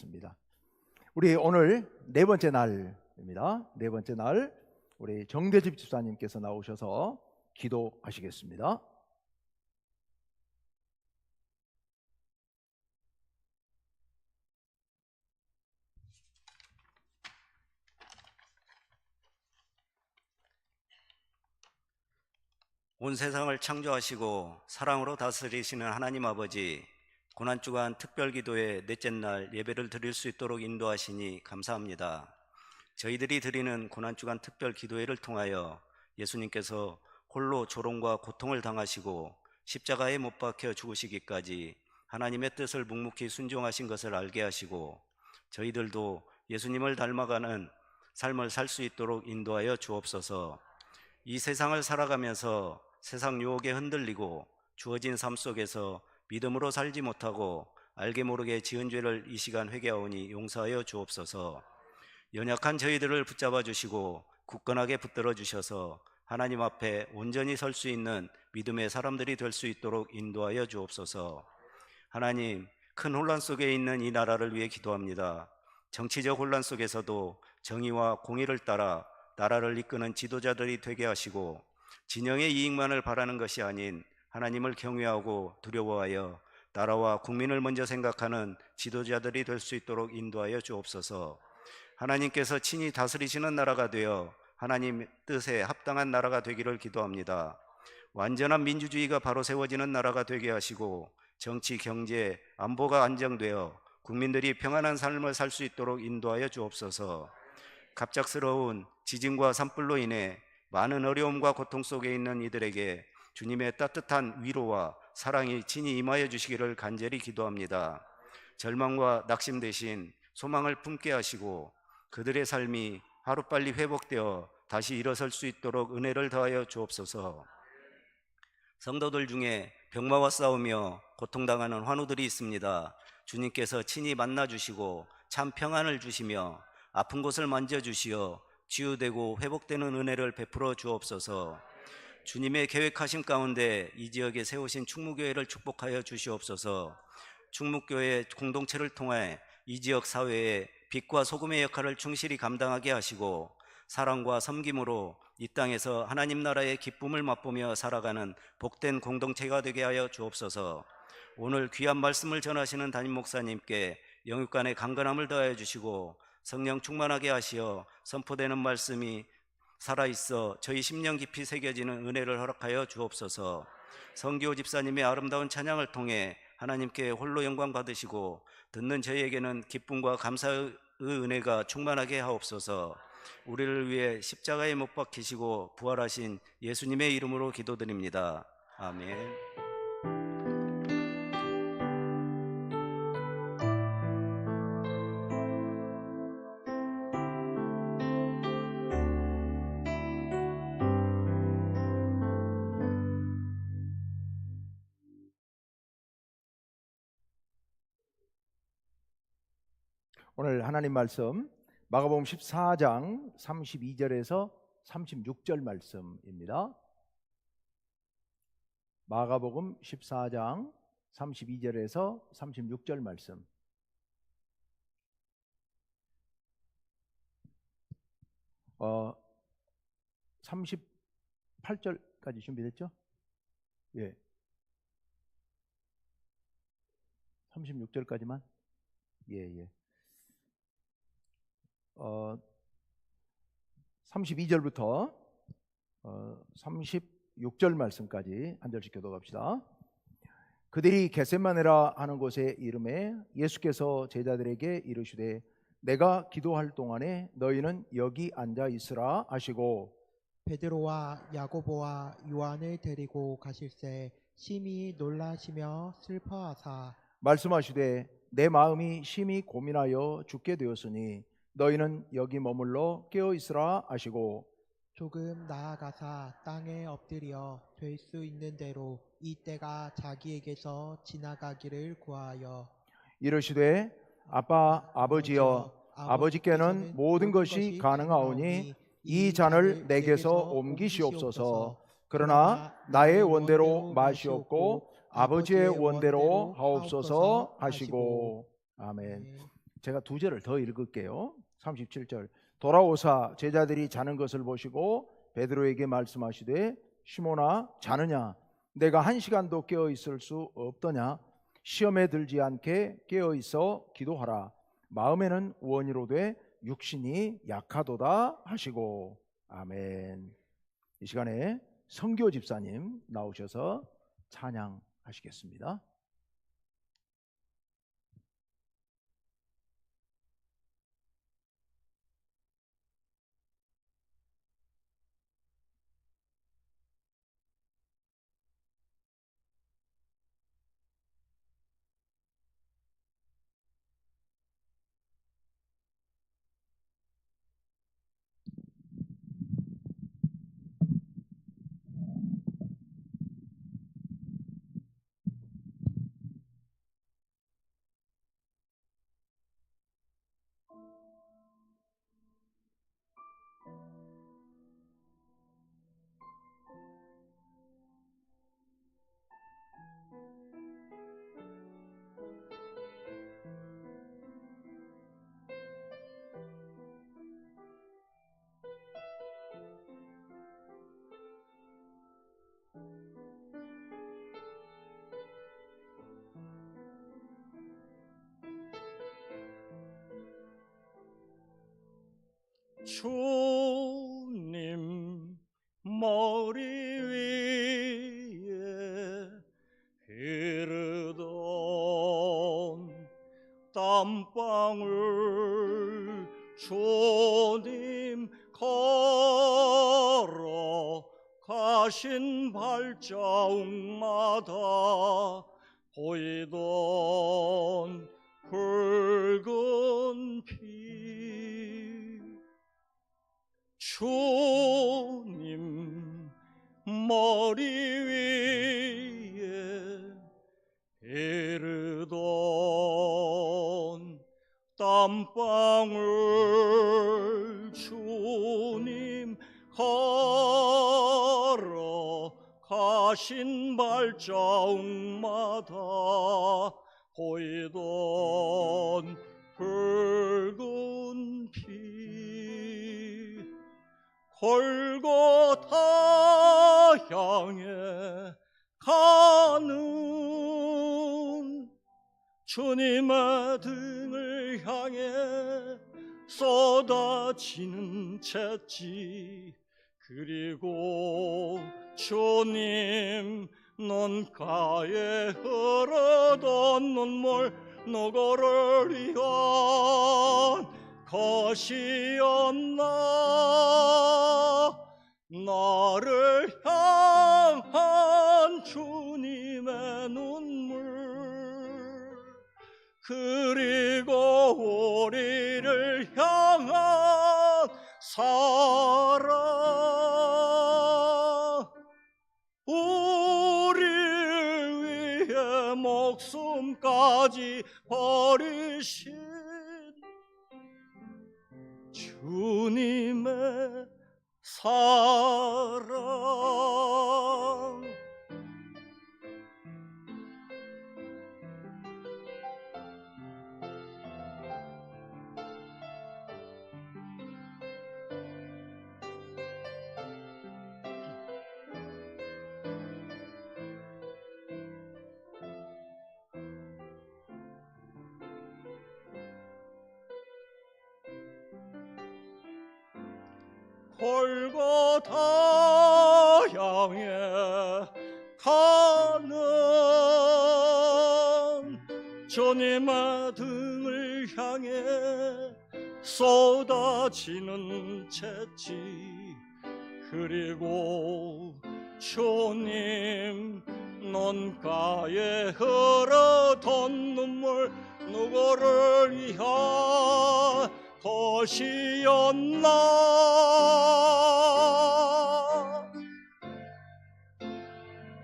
드리겠습니다. 우리 오늘 네 번째 날입니다. 네 번째 날 우리 정대집 집사님께서 나오셔서 기도하시겠습니다. 온 세상을 창조하시고 사랑으로 다스리시는 하나님 아버지, 고난주간 특별기도의 넷째 날 예배를 드릴 수 있도록 인도하시니 감사합니다. 저희들이 드리는 고난주간 특별기도회를 통하여 예수님께서 홀로 조롱과 고통을 당하시고 십자가에 못 박혀 죽으시기까지 하나님의 뜻을 묵묵히 순종하신 것을 알게 하시고 저희들도 예수님을 닮아가는 삶을 살 수 있도록 인도하여 주옵소서. 이 세상을 살아가면서 세상 유혹에 흔들리고 주어진 삶 속에서 믿음으로 살지 못하고 알게 모르게 지은 죄를 이 시간 회개하오니 용서하여 주옵소서. 연약한 저희들을 붙잡아 주시고 굳건하게 붙들어 주셔서 하나님 앞에 온전히 설 수 있는 믿음의 사람들이 될 수 있도록 인도하여 주옵소서. 하나님, 큰 혼란 속에 있는 이 나라를 위해 기도합니다. 정치적 혼란 속에서도 정의와 공의를 따라 나라를 이끄는 지도자들이 되게 하시고 진영의 이익만을 바라는 것이 아닌 하나님을 경외하고 두려워하여 나라와 국민을 먼저 생각하는 지도자들이 될 수 있도록 인도하여 주옵소서. 하나님께서 친히 다스리시는 나라가 되어 하나님 뜻에 합당한 나라가 되기를 기도합니다. 완전한 민주주의가 바로 세워지는 나라가 되게 하시고 정치, 경제, 안보가 안정되어 국민들이 평안한 삶을 살 수 있도록 인도하여 주옵소서. 갑작스러운 지진과 산불로 인해 많은 어려움과 고통 속에 있는 이들에게 주님의 따뜻한 위로와 사랑이 친히 임하여 주시기를 간절히 기도합니다. 절망과 낙심 대신 소망을 품게 하시고 그들의 삶이 하루빨리 회복되어 다시 일어설 수 있도록 은혜를 더하여 주옵소서. 성도들 중에 병마와 싸우며 고통당하는 환우들이 있습니다. 주님께서 친히 만나주시고 참 평안을 주시며 아픈 곳을 만져주시어 치유되고 회복되는 은혜를 베풀어 주옵소서. 주님의 계획하심 가운데 이 지역에 세우신 충무교회를 축복하여 주시옵소서. 충무교회 공동체를 통해 이 지역 사회에 빛과 소금의 역할을 충실히 감당하게 하시고 사랑과 섬김으로 이 땅에서 하나님 나라의 기쁨을 맛보며 살아가는 복된 공동체가 되게 하여 주옵소서. 오늘 귀한 말씀을 전하시는 담임 목사님께 영육간의 강건함을 더하여 주시고 성령 충만하게 하시어 선포되는 말씀이 살아있어 저희 심령 깊이 새겨지는 은혜를 허락하여 주옵소서. 성기호 집사님의 아름다운 찬양을 통해 하나님께 홀로 영광 받으시고 듣는 저희에게는 기쁨과 감사의 은혜가 충만하게 하옵소서. 우리를 위해 십자가에 못 박히시고 부활하신 예수님의 이름으로 기도드립니다. 아멘. 오늘 하나님 말씀 마가복음 14장 32절에서 36절 말씀입니다. 마가복음 14장 32절에서 36절 말씀. 어 38절까지 준비됐죠? 예. 36절까지만. 예. 32절부터 36절 말씀까지 한 절씩 교독합시다. 그들이 겟세마네라 하는 곳에 이름에 예수께서 제자들에게 이르시되 내가 기도할 동안에 너희는 여기 앉아 있으라 하시고 베드로와 야고보와 요한을 데리고 가실새 심히 놀라시며 슬퍼하사 말씀하시되 내 마음이 심히 고민하여 죽게 되었으니 너희는 여기 머물러 깨어 있으라 하시고 조금 나아가사 땅에 엎드려 될 수 있는 대로 이 때가 자기에게서 지나가기를 구하여 이르시되 아버지여 아버지께는 모든 것이 가능하오니 이 잔을 내게서 옮기시옵소서. 그러나 나의 원대로 마시옵고 아버지의 원대로 하옵소서 하시고. 아멘. 제가 두 절을 더 읽을게요. 37절. 돌아오사 제자들이 자는 것을 보시고 베드로에게 말씀하시되 시몬아 자느냐 내가 1시간도 깨어 있을 수 없더냐 시험에 들지 않게 깨어 있어 기도하라 마음에는 원이로되 육신이 약하도다 하시고. 아멘. 이 시간에 성교 집사님 나오셔서 찬양하시겠습니다. 주님 머리 위에 흐르던 땀방울 주님 걸어 가신 발자국마다 보이던 붉은 피. 주님 머리 위에 흐르던 땀방울 주님 걸어 가신 발자국마다 보이던 붉은 피. 골고타 향해 가는 주님의 등을 향해 쏟아지는 채찍 그리고 주님 눈가에 흐르던 눈물 누구를 위한 것이었나. 나를 향한 주님의 눈물 그리고 우리를 향한 사랑 우리를 위해 목숨까지 버리신 주님의 사랑. 골고타 향해 가는 주님의 등을 향해 쏟아지는 채찍 그리고 주님 눈가에 흐르던 눈물 누구를 위한 것이었나.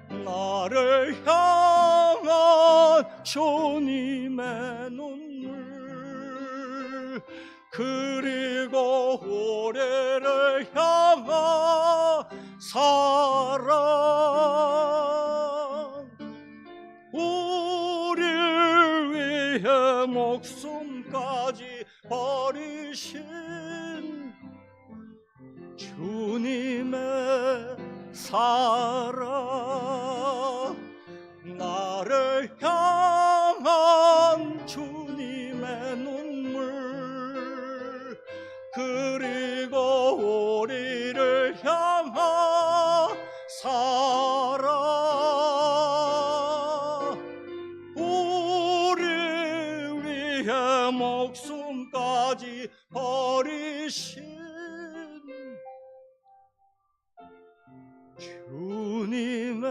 나를 향한 주님의 눈물 그리고 우리를 향한 사랑 우리를 위해 목숨까지 버리신 주님의 사랑, 나를 향한 주님의 눈물, 그리고 우리를 향한 사랑, 우리 위해 목숨까지 버리신 주님의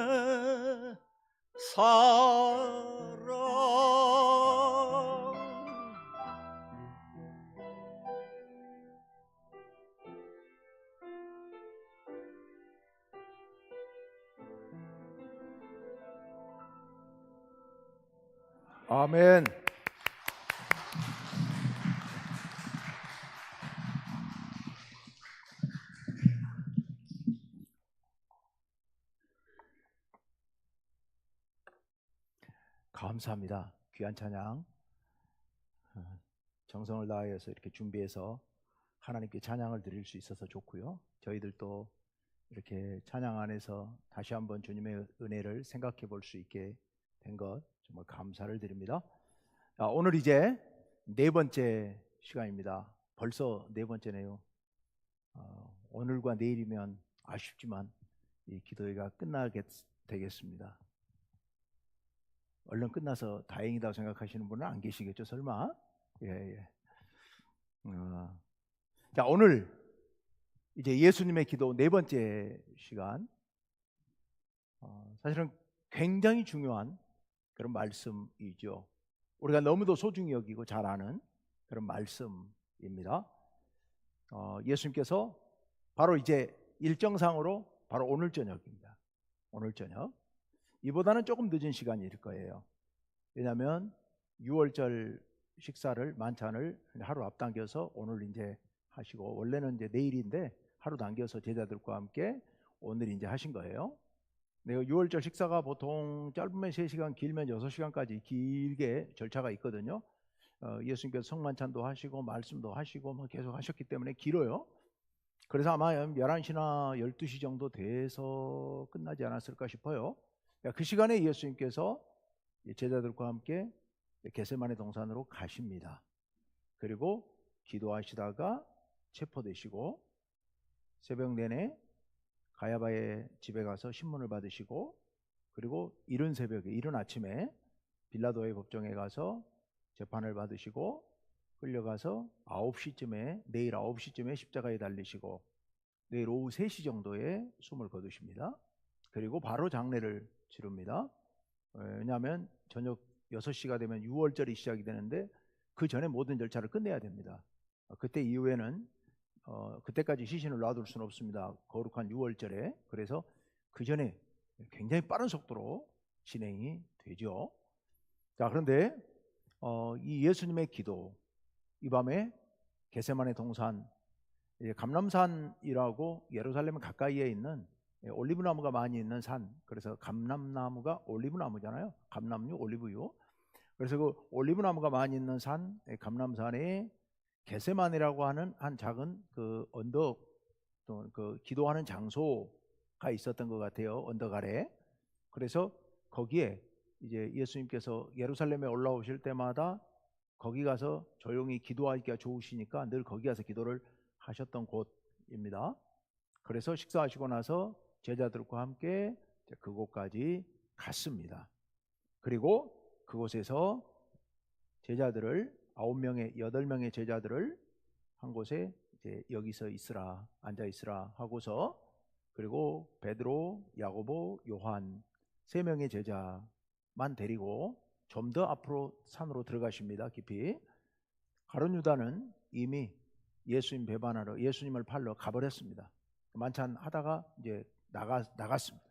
사랑. 아멘. 감사합니다. 귀한 찬양 정성을 다해서 이렇게 준비해서 하나님께 찬양을 드릴 수 있어서 좋고요. 저희들도 이렇게 찬양 안에서 다시 한번 주님의 은혜를 생각해 볼 수 있게 된 것 정말 감사를 드립니다. 오늘 이제 네 번째 시간입니다. 벌써 네 번째네요. 오늘과 내일이면 아쉽지만 이 기도회가 끝나게 되겠습니다. 얼른 끝나서 다행이다고 생각하시는 분은 안 계시겠죠, 설마? 예. 자, 오늘 이제 예수님의 기도 네 번째 시간. 사실은 굉장히 중요한 그런 말씀이죠. 우리가 너무도 소중히 여기고 잘 아는 그런 말씀입니다. 예수님께서 바로 이제 일정상으로 바로 오늘 저녁입니다. 오늘 저녁. 이보다는 조금 늦은 시간일 거예요. 왜냐하면 6월절 식사를 만찬을 하루 앞당겨서 오늘 이제 하시고, 원래는 이제 내일인데 하루 당겨서 제자들과 함께 오늘 이제 하신 거예요. 6월절 식사가 보통 짧으면 3시간, 길면 6시간까지 길게 절차가 있거든요. 예수님께서 성만찬도 하시고 말씀도 하시고 뭐 계속 하셨기 때문에 길어요. 그래서 아마 11시나 12시 정도 돼서 끝나지 않았을까 싶어요. 그 시간에 예수님께서 제자들과 함께 겟세마네 동산으로 가십니다. 그리고 기도하시다가 체포되시고 새벽 내내 가야바의 집에 가서 신문을 받으시고, 그리고 이른 새벽에, 이른 아침에 빌라도의 법정에 가서 재판을 받으시고 끌려가서 9시쯤에, 내일 9시쯤에 십자가에 달리시고 내일 오후 3시 정도에 숨을 거두십니다. 그리고 바로 장례를 치릅니다. 왜냐하면 저녁 6시가 되면 6월절이 시작이 되는데 그 전에 모든 절차를 끝내야 됩니다. 그때 이후에는 그때까지 시신을 놔둘 수는 없습니다. 거룩한 6월절에. 그래서 그 전에 굉장히 빠른 속도로 진행이 되죠. 자, 그런데 이 예수님의 기도, 이 밤에 겟세마네 동산, 감람산이라고 예루살렘 가까이에 있는 올리브나무가 많이 있는 산, 그래서 감람나무가 올리브나무잖아요. 감람류, 올리브유. 그래서 그 올리브나무가 많이 있는 산, 감람산에 겟세마네라고 하는 한 작은 그 언덕, 또 그 기도하는 장소가 있었던 것 같아요. 언덕 아래. 그래서 거기에 이제 예수님께서 예루살렘에 올라오실 때마다 거기 가서 조용히 기도하기가 좋으시니까 늘 거기 가서 기도를 하셨던 곳입니다. 그래서 식사하시고 나서 제자들과 함께 그곳까지 갔습니다. 그리고 그곳에서 제자들을 8명의 제자들을 한 곳에 이제 여기서 있으라, 앉아 있으라 하고서, 그리고 베드로, 야고보, 요한 3명의 제자만 데리고 좀 더 앞으로 산으로 들어가십니다. 깊이. 가룟 유다는 이미 예수님 배반하러, 예수님을 팔러 가버렸습니다. 만찬 하다가 이제 나갔습니다.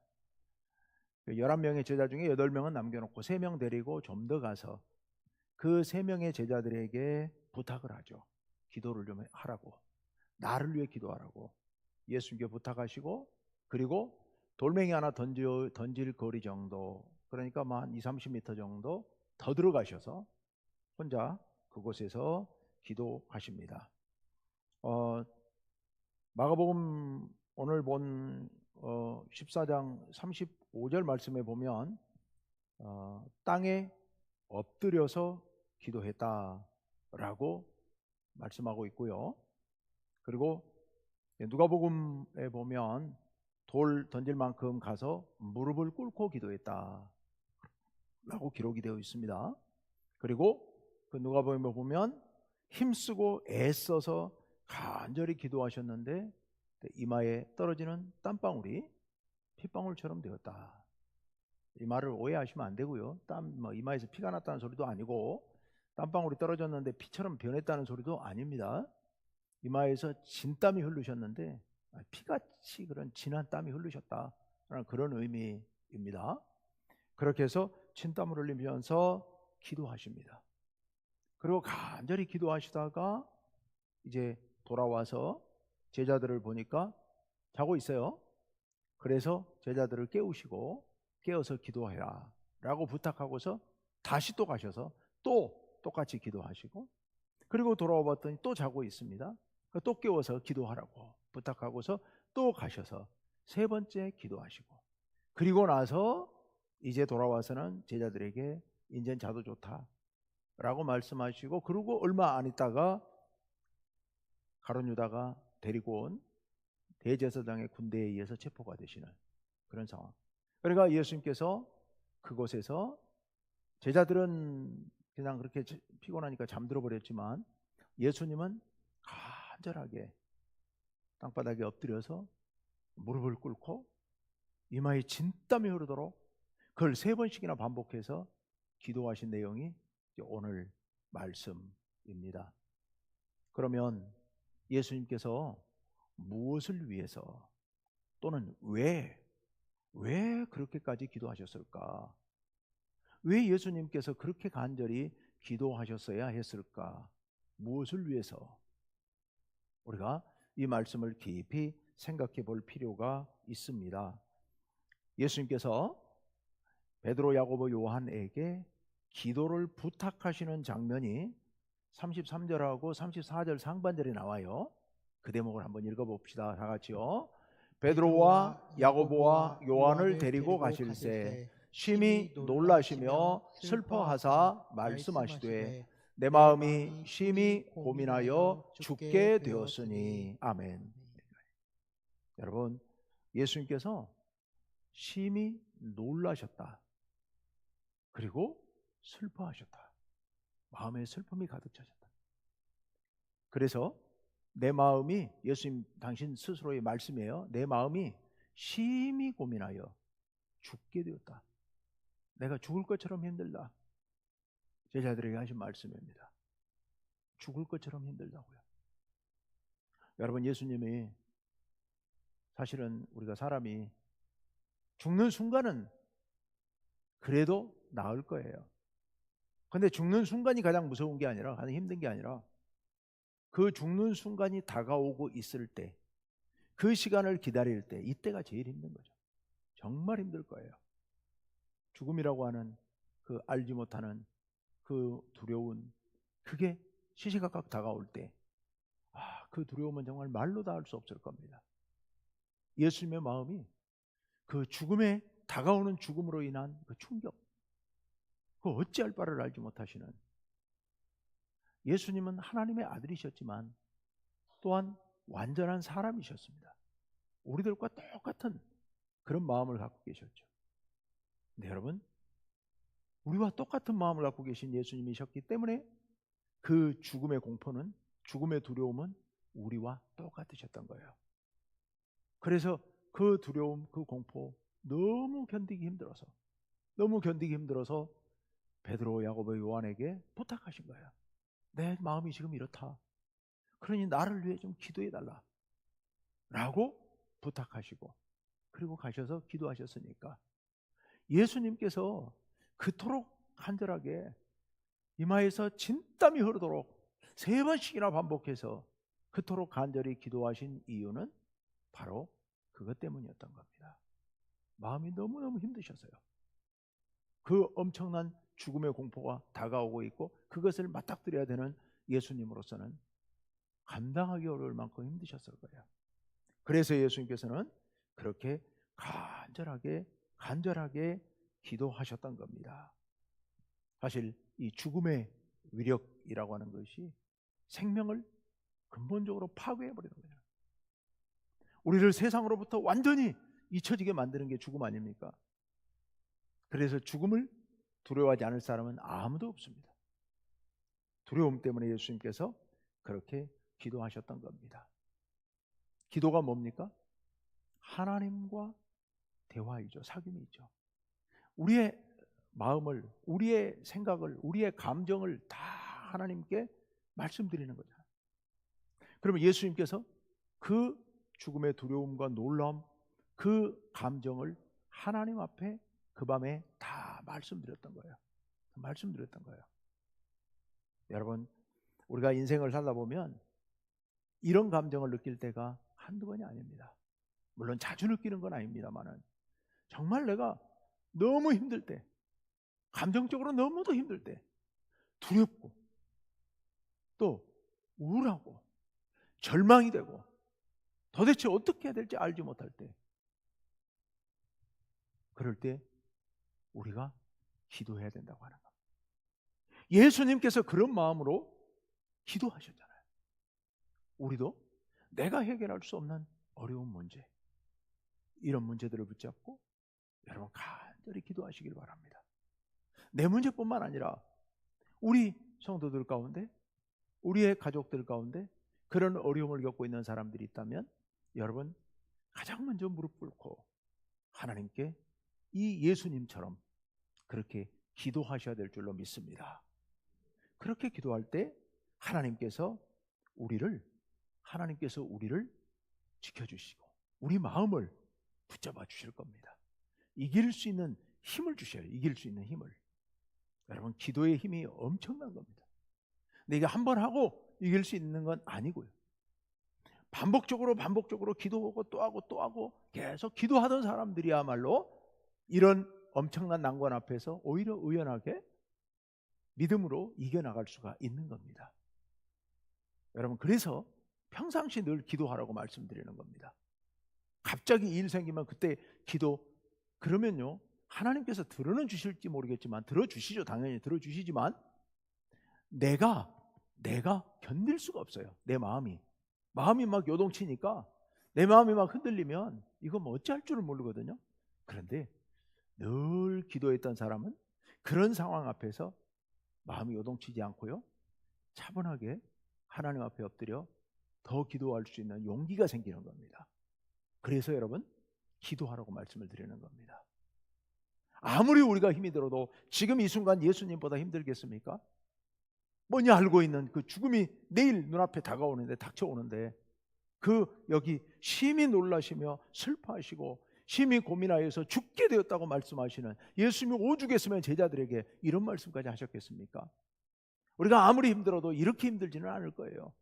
11명의 제자 중에 8명은 남겨놓고 3명 데리고 좀 더 가서 그 3명의 제자들에게 부탁을 하죠. 기도를 좀 하라고, 나를 위해 기도하라고 예수님께 부탁하시고, 그리고 돌멩이 하나 던질 거리 정도, 그러니까 한 20-30m 정도 더 들어가셔서 혼자 그곳에서 기도하십니다. 마가복음 오늘 본 14장 35절 말씀에 보면 땅에 엎드려서 기도했다라고 말씀하고 있고요. 그리고 누가복음에 보면 돌 던질 만큼 가서 무릎을 꿇고 기도했다 라고 기록이 되어 있습니다. 그리고 그 누가복음에 보면 힘쓰고 애써서 간절히 기도하셨는데 이마에 떨어지는 땀방울이 핏방울처럼 되었다. 이 말을 오해하시면 안 되고요. 이마에서 피가 났다는 소리도 아니고 땀방울이 떨어졌는데 피처럼 변했다는 소리도 아닙니다. 이마에서 진땀이 흐르셨는데 피같이 그런 진한 땀이 흐르셨다라는 그런 의미입니다. 그렇게 해서 진땀을 흘리면서 기도하십니다. 그리고 간절히 기도하시다가 이제 돌아와서 제자들을 보니까 자고 있어요. 그래서 제자들을 깨워서 기도해라 라고 부탁하고서 다시 또 가셔서 또 똑같이 기도하시고, 그리고 돌아와 봤더니 또 자고 있습니다. 또 깨워서 기도하라고 부탁하고서 또 가셔서 세 번째 기도하시고, 그리고 나서 이제 돌아와서는 제자들에게 인제는 자도 좋다 라고 말씀하시고, 그리고 얼마 안 있다가 가룟 유다가 데리고 온 대제사장의 군대에 의해서 체포가 되시는 그런 상황. 그러니까 예수님께서 그곳에서, 제자들은 그냥 그렇게 피곤하니까 잠들어 버렸지만 예수님은 간절하게 땅바닥에 엎드려서 무릎을 꿇고 이마에 진땀이 흐르도록 그걸 세 번씩이나 반복해서 기도하신 내용이 오늘 말씀입니다. 그러면 예수님께서 무엇을 위해서 또는 왜 그렇게까지 기도하셨을까? 왜 예수님께서 그렇게 간절히 기도하셨어야 했을까? 무엇을 위해서? 우리가 이 말씀을 깊이 생각해 볼 필요가 있습니다. 예수님께서 베드로, 야고보, 요한에게 기도를 부탁하시는 장면이 33절하고 34절 상반절에 나와요. 그 대목을 한번 읽어봅시다. 다 같이요. 베드로와 야고보와 요한을 데리고 가실새 심히 놀라시며 슬퍼하사 말씀하시되 내 마음이 심히 고민하여 죽게 되었으니. 아멘. 여러분, 예수님께서 심히 놀라셨다. 그리고 슬퍼하셨다. 마음에 슬픔이 가득 차셨다. 그래서 내 마음이, 예수님 당신 스스로의 말씀이에요. 내 마음이 심히 고민하여 죽게 되었다. 내가 죽을 것처럼 힘들다. 제자들에게 하신 말씀입니다. 죽을 것처럼 힘들다고요. 여러분, 예수님이, 사실은 우리가 사람이 죽는 순간은 그래도 나을 거예요. 근데 죽는 순간이 가장 무서운 게 아니라, 가장 힘든 게 아니라, 그 죽는 순간이 다가오고 있을 때, 그 시간을 기다릴 때, 이때가 제일 힘든 거죠. 정말 힘들 거예요. 죽음이라고 하는 그 알지 못하는 그 두려운, 그게 시시각각 다가올 때, 그 두려움은 정말 말로 다 할 수 없을 겁니다. 예수님의 마음이 그 죽음에, 다가오는 죽음으로 인한 그 충격, 그 어찌할 바를 알지 못하시는, 예수님은 하나님의 아들이셨지만 또한 완전한 사람이셨습니다. 우리들과 똑같은 그런 마음을 갖고 계셨죠. 근데 여러분, 우리와 똑같은 마음을 갖고 계신 예수님이셨기 때문에 그 죽음의 공포는, 죽음의 두려움은 우리와 똑같으셨던 거예요. 그래서 그 두려움, 그 공포 너무 견디기 힘들어서 베드로, 야고보, 요한에게 부탁하신 거예요. 내 마음이 지금 이렇다. 그러니 나를 위해 좀 기도해달라 라고 부탁하시고, 그리고 가셔서 기도하셨으니까 예수님께서 그토록 간절하게 이마에서 진땀이 흐르도록 세 번씩이나 반복해서 그토록 간절히 기도하신 이유는 바로 그것 때문이었던 겁니다. 마음이 너무너무 힘드셔서요. 그 엄청난 죽음의 공포가 다가오고 있고 그것을 맞닥뜨려야 되는 예수님으로서는 감당하기 어려울 만큼 힘드셨을 거예요. 그래서 예수님께서는 그렇게 간절하게 기도하셨던 겁니다. 사실 이 죽음의 위력이라고 하는 것이 생명을 근본적으로 파괴해버리는 거예요. 우리를 세상으로부터 완전히 잊혀지게 만드는 게 죽음 아닙니까? 그래서 죽음을 두려워하지 않을 사람은 아무도 없습니다. 두려움 때문에 예수님께서 그렇게 기도하셨던 겁니다. 기도가 뭡니까? 하나님과 대화이죠. 사귐이죠. 우리의 마음을, 우리의 생각을, 우리의 감정을 다 하나님께 말씀드리는 거잖아요. 그러면 예수님께서 그 죽음의 두려움과 놀라움, 그 감정을 하나님 앞에 그 밤에 다 말씀드렸던 거예요. 여러분, 우리가 인생을 살다 보면 이런 감정을 느낄 때가 한두 번이 아닙니다. 물론 자주 느끼는 건 아닙니다만은 정말 내가 너무 힘들 때, 감정적으로 너무도 힘들 때, 두렵고 또 우울하고 절망이 되고 도대체 어떻게 해야 될지 알지 못할 때, 그럴 때 우리가 기도해야 된다고 하는 겁니다. 예수님께서 그런 마음으로 기도하셨잖아요. 우리도 내가 해결할 수 없는 어려운 문제, 이런 문제들을 붙잡고 여러분 간절히 기도하시길 바랍니다. 내 문제뿐만 아니라 우리 성도들 가운데, 우리의 가족들 가운데 그런 어려움을 겪고 있는 사람들이 있다면 여러분 가장 먼저 무릎 꿇고 하나님께 이 예수님처럼 그렇게 기도하셔야 될 줄로 믿습니다. 그렇게 기도할 때 하나님께서 우리를 지켜주시고 우리 마음을 붙잡아 주실 겁니다. 이길 수 있는 힘을 주셔요. 이길 수 있는 힘을. 여러분 기도의 힘이 엄청난 겁니다. 근데 이게 한 번 하고 이길 수 있는 건 아니고요. 반복적으로 기도하고 또 하고 계속 기도하던 사람들이야말로 이런 엄청난 난관 앞에서 오히려 의연하게 믿음으로 이겨나갈 수가 있는 겁니다. 여러분 그래서 평상시 늘 기도하라고 말씀드리는 겁니다. 갑자기 일 생기면 그때 기도, 그러면요 하나님께서 들어는 주실지 모르겠지만 들어주시죠. 당연히 들어주시지만 내가 견딜 수가 없어요. 내 마음이 막 요동치니까 내 마음이 막 흔들리면 이거 뭐 어찌할 줄을 모르거든요. 그런데 늘 기도했던 사람은 그런 상황 앞에서 마음이 요동치지 않고요 차분하게 하나님 앞에 엎드려 더 기도할 수 있는 용기가 생기는 겁니다. 그래서 여러분 기도하라고 말씀을 드리는 겁니다. 아무리 우리가 힘이 들어도 지금 이 순간 예수님보다 힘들겠습니까? 뭐냐 알고 있는 그 죽음이 내일 눈앞에 다가오는데, 닥쳐오는데 여기 심히 놀라시며 슬퍼하시고 심히 고민하여서 죽게 되었다고 말씀하시는 예수님이 오죽했으면 제자들에게 이런 말씀까지 하셨겠습니까? 우리가 아무리 힘들어도 이렇게 힘들지는 않을 거예요.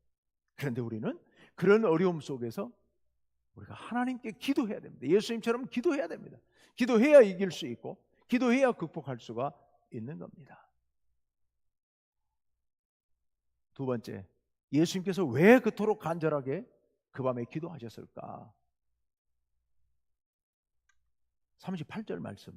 그런데 우리는 그런 어려움 속에서 우리가 하나님께 기도해야 됩니다. 예수님처럼 기도해야 됩니다. 기도해야 이길 수 있고 기도해야 극복할 수가 있는 겁니다. 두 번째, 예수님께서 왜 그토록 간절하게 그 밤에 기도하셨을까? 38절 말씀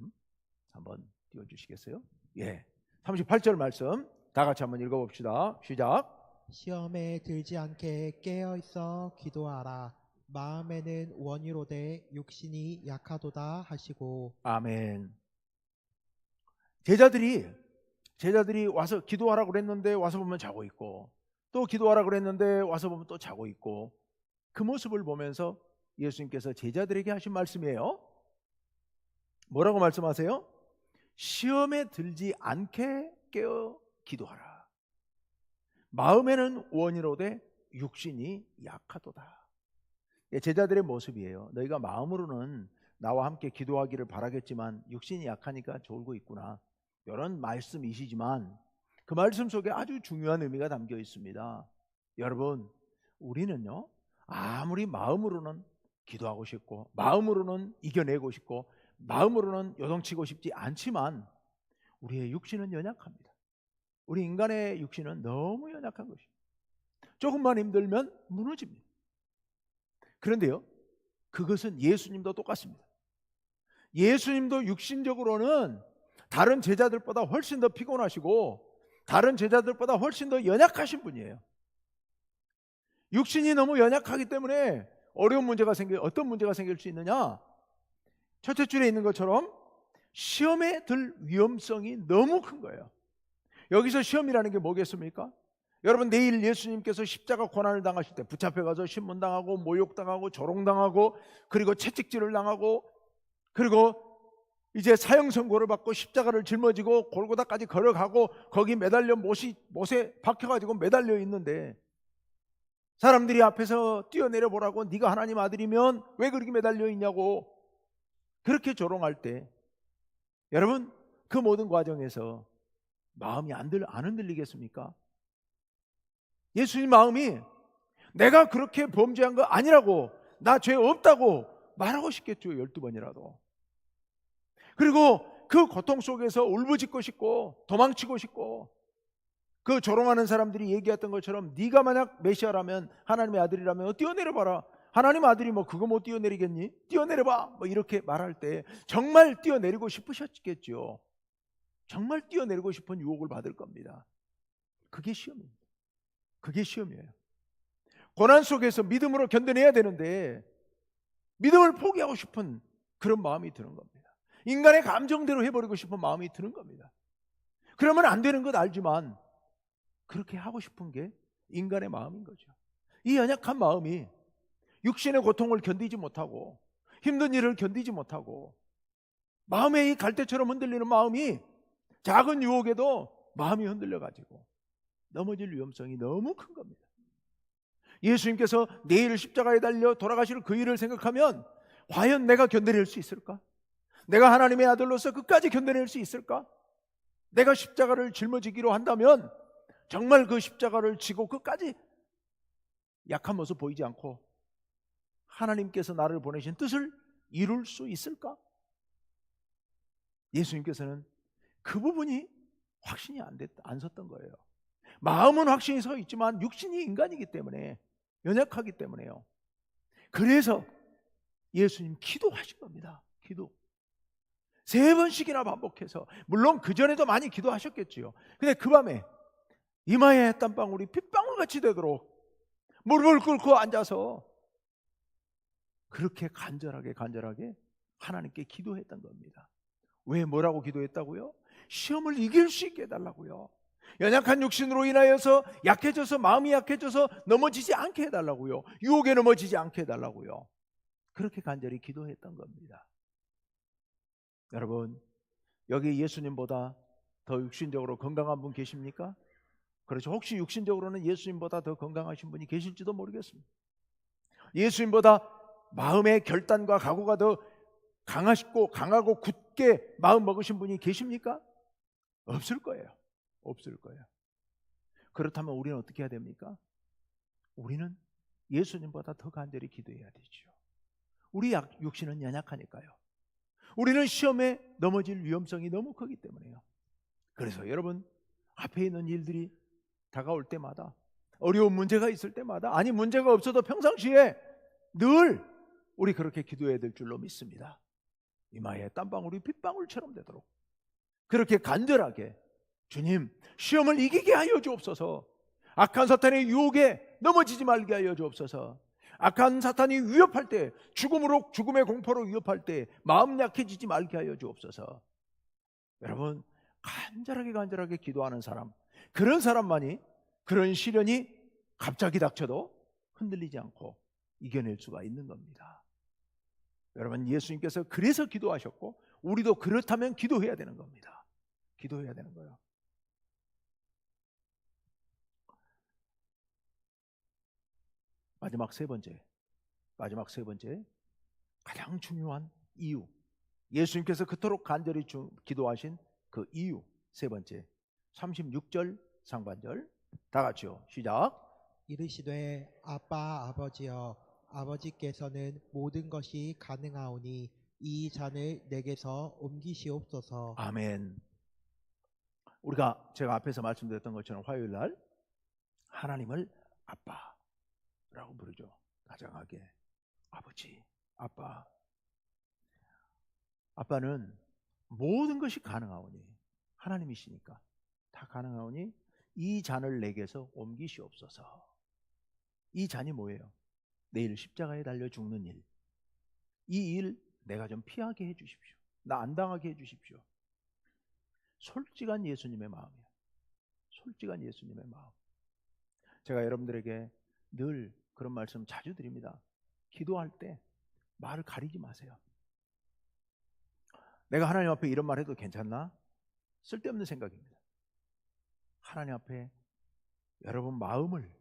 한번 띄워주시겠어요? 예, 38절 말씀 다 같이 한번 읽어봅시다. 시작. 시험에 들지 않게 깨어있어 기도하라. 마음에는 원이로되 육신이 약하도다 하시고. 아멘. 제자들이 와서 기도하라고 그랬는데 와서 보면 자고 있고, 또 기도하라고 그랬는데 와서 보면 또 자고 있고, 그 모습을 보면서 예수님께서 제자들에게 하신 말씀이에요. 뭐라고 말씀하세요? 시험에 들지 않게 깨어 기도하라. 마음에는 원이로되 육신이 약하도다. 제자들의 모습이에요. 너희가 마음으로는 나와 함께 기도하기를 바라겠지만 육신이 약하니까 졸고 있구나. 이런 말씀이시지만 그 말씀 속에 아주 중요한 의미가 담겨 있습니다. 여러분, 우리는요 아무리 마음으로는 기도하고 싶고 마음으로는 이겨내고 싶고 마음으로는 요동치고 싶지 않지만 우리의 육신은 연약합니다. 우리 인간의 육신은 너무 연약한 것입니다. 조금만 힘들면 무너집니다. 그런데요, 그것은 예수님도 똑같습니다. 예수님도 육신적으로는 다른 제자들보다 훨씬 더 피곤하시고 다른 제자들보다 훨씬 더 연약하신 분이에요. 육신이 너무 연약하기 때문에 어떤 문제가 생길 수 있느냐? 첫째 줄에 있는 것처럼 시험에 들 위험성이 너무 큰 거예요. 여기서 시험이라는 게 뭐겠습니까? 여러분, 내일 예수님께서 십자가 고난을 당하실 때 붙잡혀가서 신문당하고 모욕당하고 조롱당하고 그리고 채찍질을 당하고 그리고 이제 사형 선고를 받고 십자가를 짊어지고 골고다까지 걸어가고 거기 매달려 못에 박혀가지고 매달려 있는데 사람들이 앞에서 뛰어내려 보라고 네가 하나님 아들이면 왜 그렇게 매달려 있냐고 그렇게 조롱할 때 여러분, 그 모든 과정에서 마음이 안 흔들리겠습니까? 예수님 마음이 내가 그렇게 범죄한 거 아니라고, 나 죄 없다고 말하고 싶겠죠. 12번이라도. 그리고 그 고통 속에서 울부짖고 싶고 도망치고 싶고, 그 조롱하는 사람들이 얘기했던 것처럼 네가 만약 메시아라면, 하나님의 아들이라면 뛰어내려봐라. 하나님 아들이 뭐 그거 못 뛰어내리겠니? 뛰어내려봐. 뭐 이렇게 말할 때 정말 뛰어내리고 싶으셨겠죠. 정말 뛰어내리고 싶은 유혹을 받을 겁니다. 그게 시험입니다. 그게 시험이에요. 고난 속에서 믿음으로 견뎌내야 되는데 믿음을 포기하고 싶은 그런 마음이 드는 겁니다. 인간의 감정대로 해버리고 싶은 마음이 드는 겁니다. 그러면 안 되는 것 알지만 그렇게 하고 싶은 게 인간의 마음인 거죠. 이 연약한 마음이 육신의 고통을 견디지 못하고 힘든 일을 견디지 못하고 마음의 이 갈대처럼 흔들리는 마음이 작은 유혹에도 마음이 흔들려가지고 넘어질 위험성이 너무 큰 겁니다. 예수님께서 내일 십자가에 달려 돌아가실 그 일을 생각하면 과연 내가 견뎌낼 수 있을까? 내가 하나님의 아들로서 끝까지 견뎌낼 수 있을까? 내가 십자가를 짊어지기로 한다면 정말 그 십자가를 지고 끝까지 약한 모습 보이지 않고 하나님께서 나를 보내신 뜻을 이룰 수 있을까? 예수님께서는 그 부분이 확신이 안 섰던 거예요. 마음은 확신이 서 있지만 육신이 인간이기 때문에, 연약하기 때문에요. 그래서 예수님 기도하신 겁니다. 기도 3번씩이나 반복해서, 물론 그전에도 많이 기도하셨겠지요. 근데 그 밤에 이마에 땀방울이 핏방울같이 되도록 무릎을 꿇고 앉아서 그렇게 간절하게 하나님께 기도했던 겁니다. 왜, 뭐라고 기도했다고요? 시험을 이길 수 있게 해달라고요. 연약한 육신으로 인하여서 약해져서, 마음이 약해져서 넘어지지 않게 해달라고요. 유혹에 넘어지지 않게 해달라고요. 그렇게 간절히 기도했던 겁니다. 여러분, 여기 예수님보다 더 육신적으로 건강한 분 계십니까? 그렇죠. 혹시 육신적으로는 예수님보다 더 건강하신 분이 계실지도 모르겠습니다. 예수님보다 마음의 결단과 각오가 더 강하고 굳게 마음 먹으신 분이 계십니까? 없을 거예요. 없을 거예요. 그렇다면 우리는 어떻게 해야 됩니까? 우리는 예수님보다 더 간절히 기도해야 되죠. 우리 육신은 연약하니까요. 우리는 시험에 넘어질 위험성이 너무 크기 때문에요. 그래서 여러분, 앞에 있는 일들이 다가올 때마다, 어려운 문제가 있을 때마다, 아니 문제가 없어도 평상시에 늘 우리 그렇게 기도해야 될 줄로 믿습니다. 이마에 땀방울이 핏방울처럼 되도록 그렇게 간절하게, 주님, 시험을 이기게 하여 주옵소서. 악한 사탄의 유혹에 넘어지지 말게 하여 주옵소서. 악한 사탄이 위협할 때, 죽음의 공포로 위협할 때 마음 약해지지 말게 하여 주옵소서. 여러분, 간절하게 기도하는 사람, 그런 사람만이 그런 시련이 갑자기 닥쳐도 흔들리지 않고 이겨낼 수가 있는 겁니다. 여러분, 예수님께서 그래서 기도하셨고 우리도 그렇다면 기도해야 되는 겁니다. 기도해야 되는 거예요. 마지막 세 번째, 가장 중요한 이유, 예수님께서 그토록 간절히 기도하신 그 이유, 세 번째, 36절 상반절 다 같이요. 시작. 이르시되 아빠 아버지여, 아버지께서는 모든 것이 가능하오니 이 잔을 내게서 옮기시옵소서. 아멘. 제가 앞에서 말씀드렸던 것처럼 화요일 날 하나님을 아빠라고 부르죠. 다정하게 아버지, 아빠. 아빠는 모든 것이 가능하오니, 하나님이시니까 다 가능하오니 이 잔을 내게서 옮기시옵소서. 이 잔이 뭐예요? 내일 십자가에 달려 죽는 일. 이 일 내가 좀 피하게 해주십시오. 나 안 당하게 해주십시오. 솔직한 예수님의 마음이에요. 솔직한 예수님의 마음. 제가 여러분들에게 늘 그런 말씀 자주 드립니다. 기도할 때 말을 가리지 마세요. 내가 하나님 앞에 이런 말 해도 괜찮나? 쓸데없는 생각입니다. 하나님 앞에 여러분 마음을,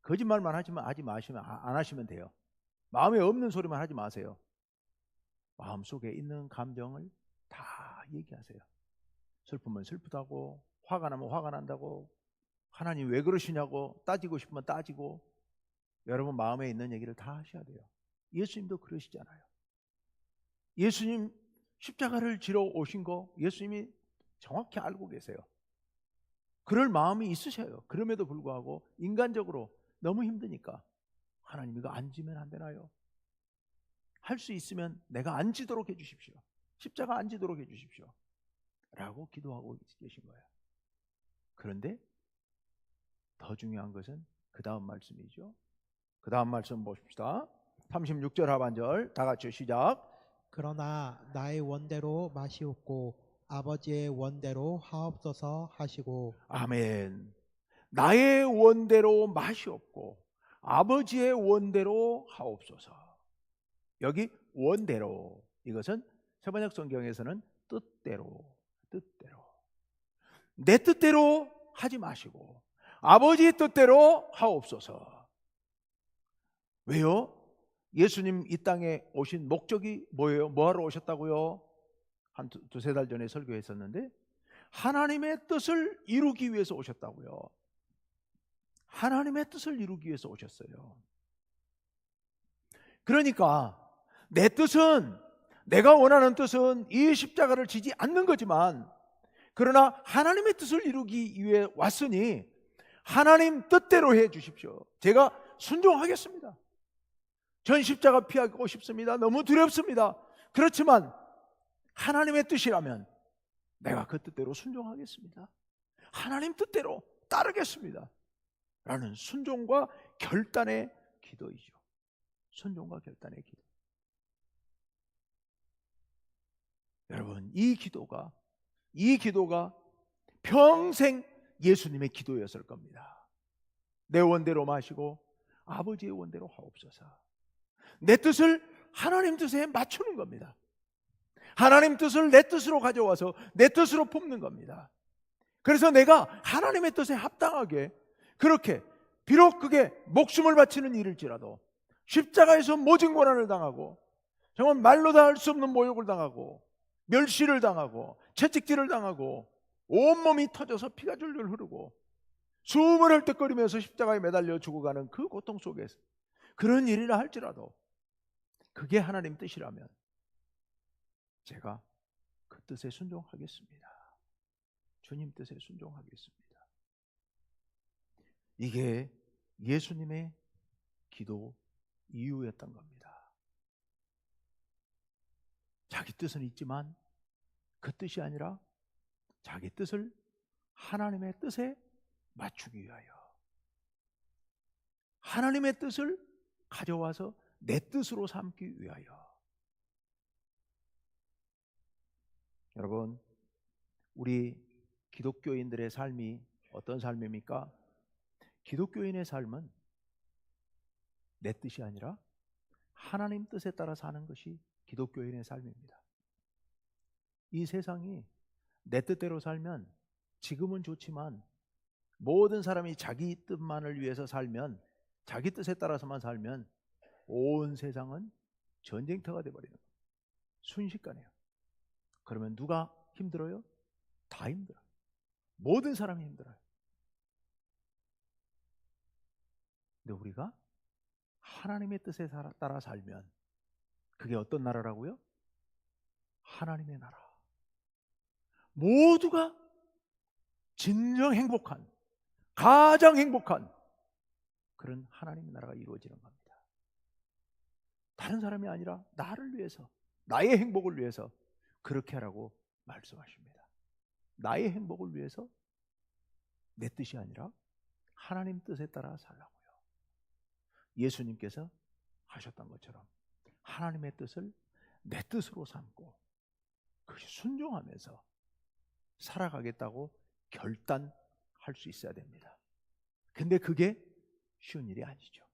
거짓말만 안 하시면 돼요. 마음에 없는 소리만 하지 마세요. 마음속에 있는 감정을 다 얘기하세요. 슬프면 슬프다고, 화가 나면 화가 난다고, 하나님 왜 그러시냐고 따지고 싶으면 따지고, 여러분 마음에 있는 얘기를 다 하셔야 돼요. 예수님도 그러시잖아요. 예수님 십자가를 지러 오신 거 예수님이 정확히 알고 계세요. 그럴 마음이 있으셔요. 그럼에도 불구하고 인간적으로 너무 힘드니까 하나님 이거 안 지면 안 되나요? 할 수 있으면 내가 안 지도록 해주십시오. 십자가 안 지도록 해주십시오. 라고 기도하고 계신 거예요. 그런데 더 중요한 것은 그 다음 말씀이죠. 그 다음 말씀 보십시다. 36절 하반절 다 같이 시작. 그러나 나의 원대로 마시옵고 아버지의 원대로 하옵소서 하시고. 아멘. 나의 원대로 마시옵고 아버지의 원대로 하옵소서. 여기 원대로, 이것은 세번역 성경에서는 뜻대로. 내 뜻대로 하지 마시고 아버지의 뜻대로 하옵소서. 왜요? 예수님 이 땅에 오신 목적이 뭐예요? 뭐하러 오셨다고요? 한 두세 달 전에 설교했었는데 하나님의 뜻을 이루기 위해서 오셨다고요. 하나님의 뜻을 이루기 위해서 오셨어요. 그러니까 내 뜻은, 내가 원하는 뜻은 이 십자가를 지지 않는 거지만, 그러나 하나님의 뜻을 이루기 위해 왔으니 하나님 뜻대로 해 주십시오. 제가 순종하겠습니다. 전 십자가 피하고 싶습니다. 너무 두렵습니다. 그렇지만 하나님의 뜻이라면 내가 그 뜻대로 순종하겠습니다. 하나님 뜻대로 따르겠습니다. 라는 순종과 결단의 기도이죠. 순종과 결단의 기도. 여러분, 이 기도가 평생 예수님의 기도였을 겁니다. 내 원대로 마시고 아버지의 원대로 하옵소서. 내 뜻을 하나님 뜻에 맞추는 겁니다. 하나님 뜻을 내 뜻으로 가져와서 내 뜻으로 품는 겁니다. 그래서 내가 하나님의 뜻에 합당하게, 그렇게 비록 그게 목숨을 바치는 일일지라도 십자가에서 모진 고난을 당하고 정말 말로 다 할 수 없는 모욕을 당하고 멸시를 당하고 채찍질을 당하고 온몸이 터져서 피가 줄줄 흐르고 숨을 헐떡거리면서 십자가에 매달려 죽어가는 그 고통 속에서 그런 일이라 할지라도 그게 하나님 뜻이라면 제가 그 뜻에 순종하겠습니다. 주님 뜻에 순종하겠습니다. 이게 예수님의 기도 이유였던 겁니다. 자기 뜻은 있지만 그 뜻이 아니라 자기 뜻을 하나님의 뜻에 맞추기 위하여, 하나님의 뜻을 가져와서 내 뜻으로 삼기 위하여. 여러분, 우리 기독교인들의 삶이 어떤 삶입니까? 기독교인의 삶은 내 뜻이 아니라 하나님 뜻에 따라 사는 것이 기독교인의 삶입니다. 이 세상이 내 뜻대로 살면 지금은 좋지만 모든 사람이 자기 뜻만을 위해서 살면, 자기 뜻에 따라서만 살면 온 세상은 전쟁터가 되어버리는 거예요. 순식간에요. 그러면 누가 힘들어요? 다 힘들어요. 모든 사람이 힘들어요. 근데 우리가 하나님의 뜻에 따라 살면 그게 어떤 나라라고요? 하나님의 나라. 모두가 진정 행복한, 가장 행복한 그런 하나님의 나라가 이루어지는 겁니다. 다른 사람이 아니라 나를 위해서, 나의 행복을 위해서 그렇게 하라고 말씀하십니다. 나의 행복을 위해서 내 뜻이 아니라 하나님 뜻에 따라 살라고요. 예수님께서 하셨던 것처럼 하나님의 뜻을 내 뜻으로 삼고 그것이 순종하면서 살아가겠다고 결단할 수 있어야 됩니다. 근데 그게 쉬운 일이 아니죠.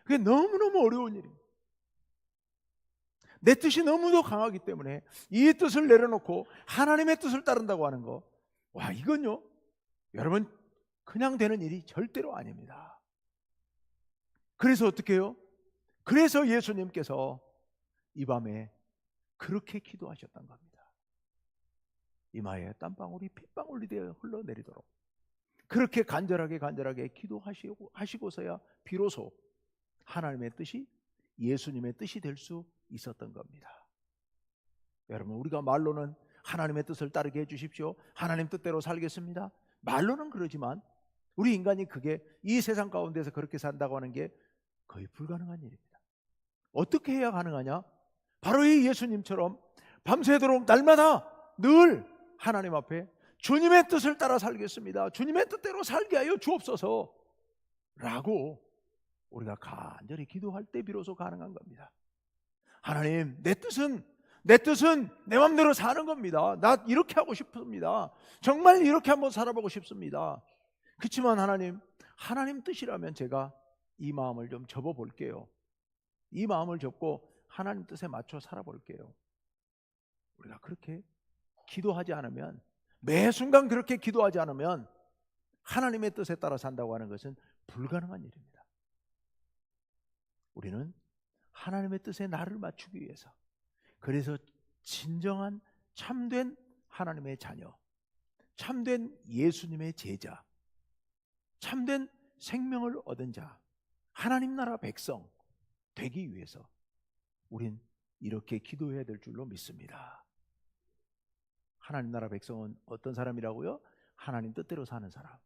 그게 너무너무 어려운 일입니다. 내 뜻이 너무도 강하기 때문에 이 뜻을 내려놓고 하나님의 뜻을 따른다고 하는 거, 와, 이건요, 여러분, 그냥 되는 일이 절대로 아닙니다. 그래서 어떻게 해요? 그래서 예수님께서 이 밤에 그렇게 기도하셨던 겁니다. 이마에 땀방울이 핏방울이 되어 흘러내리도록 그렇게 간절하게 기도하시고서야 비로소 하나님의 뜻이 예수님의 뜻이 될 수 있었던 겁니다. 여러분, 우리가 말로는 하나님의 뜻을 따르게 해주십시오, 하나님 뜻대로 살겠습니다, 말로는 그러지만 우리 인간이 그게 이 세상 가운데서 그렇게 산다고 하는 게 거의 불가능한 일입니다. 어떻게 해야 가능하냐? 바로 이 예수님처럼 밤새도록 날마다 늘 하나님 앞에 주님의 뜻을 따라 살겠습니다, 주님의 뜻대로 살게 하여 주옵소서 라고 우리가 간절히 기도할 때 비로소 가능한 겁니다. 하나님, 내 뜻은 내 마음대로 사는 겁니다. 나 이렇게 하고 싶습니다. 정말 이렇게 한번 살아보고 싶습니다. 그렇지만 하나님 뜻이라면 제가 이 마음을 좀 접어볼게요. 이 마음을 접고 하나님 뜻에 맞춰 살아볼게요. 우리가 그렇게 기도하지 않으면, 매 순간 그렇게 기도하지 않으면 하나님의 뜻에 따라 산다고 하는 것은 불가능한 일입니다. 우리는 하나님의 뜻에 나를 맞추기 위해서, 그래서 진정한 참된 하나님의 자녀, 참된 예수님의 제자, 참된 생명을 얻은 자, 하나님 나라 백성 되기 위해서 우린 이렇게 기도해야 될 줄로 믿습니다. 하나님 나라 백성은 어떤 사람이라고요? 하나님 뜻대로 사는 사람.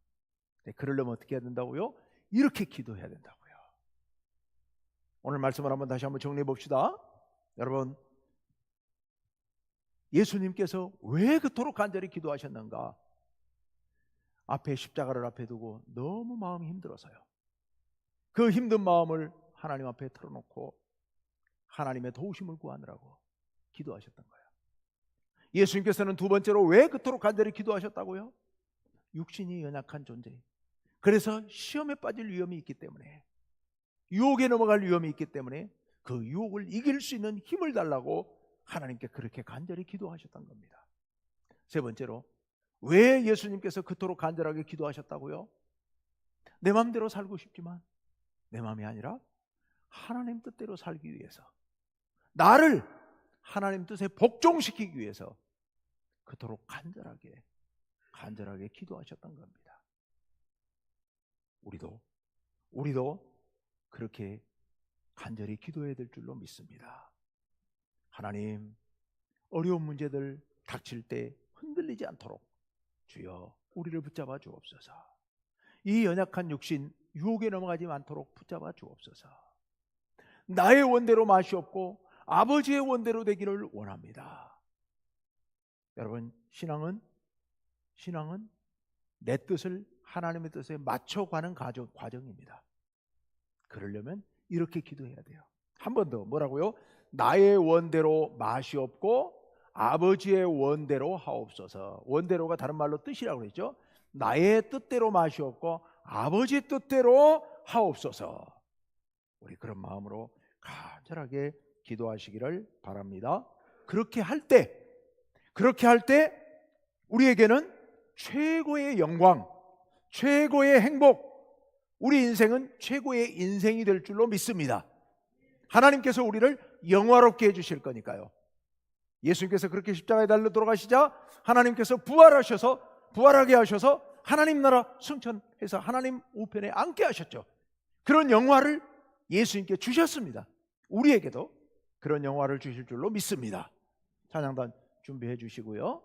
그러려면 어떻게 해야 된다고요? 이렇게 기도해야 된다고요. 오늘 말씀을 다시 한번 정리해 봅시다. 여러분, 예수님께서 왜 그토록 간절히 기도하셨는가? 앞에 십자가를 앞에 두고 너무 마음이 힘들어서요. 그 힘든 마음을 하나님 앞에 털어놓고 하나님의 도우심을 구하느라고 기도하셨던 거예요. 예수님께서는 두 번째로 왜 그토록 간절히 기도하셨다고요? 육신이 연약한 존재, 그래서 시험에 빠질 위험이 있기 때문에, 유혹에 넘어갈 위험이 있기 때문에 그 유혹을 이길 수 있는 힘을 달라고 하나님께 그렇게 간절히 기도하셨던 겁니다. 세 번째로, 왜 예수님께서 그토록 간절하게 기도하셨다고요? 내 마음대로 살고 싶지만 내 마음이 아니라 하나님 뜻대로 살기 위해서, 나를 하나님 뜻에 복종시키기 위해서 그토록 간절하게 기도하셨던 겁니다. 우리도 그렇게 간절히 기도해야 될 줄로 믿습니다. 하나님, 어려운 문제들 닥칠 때 흔들리지 않도록 주여 우리를 붙잡아 주옵소서. 이 연약한 육신 유혹에 넘어가지 않도록 붙잡아 주옵소서. 나의 원대로 마시옵고 아버지의 원대로 되기를 원합니다. 여러분, 신앙은 내 뜻을 하나님의 뜻에 맞춰가는 과정입니다. 그러려면 이렇게 기도해야 돼요. 한 번 더, 뭐라고요? 나의 원대로 마시옵고 아버지의 원대로 하옵소서. 원대로가 다른 말로 뜻이라고 그랬죠. 나의 뜻대로 마시옵고 아버지 뜻대로 하옵소서. 우리 그런 마음으로 간절하게 기도하시기를 바랍니다. 그렇게 할 때 우리에게는 최고의 영광, 최고의 행복, 우리 인생은 최고의 인생이 될 줄로 믿습니다. 하나님께서 우리를 영화롭게 해주실 거니까요. 예수님께서 그렇게 십자가에 달려 돌아가시자 하나님께서 부활하게 하셔서 하나님 나라 승천해서 하나님 우편에 앉게 하셨죠. 그런 영화를 예수님께 주셨습니다. 우리에게도 그런 영화를 주실 줄로 믿습니다. 찬양단 준비해 주시고요.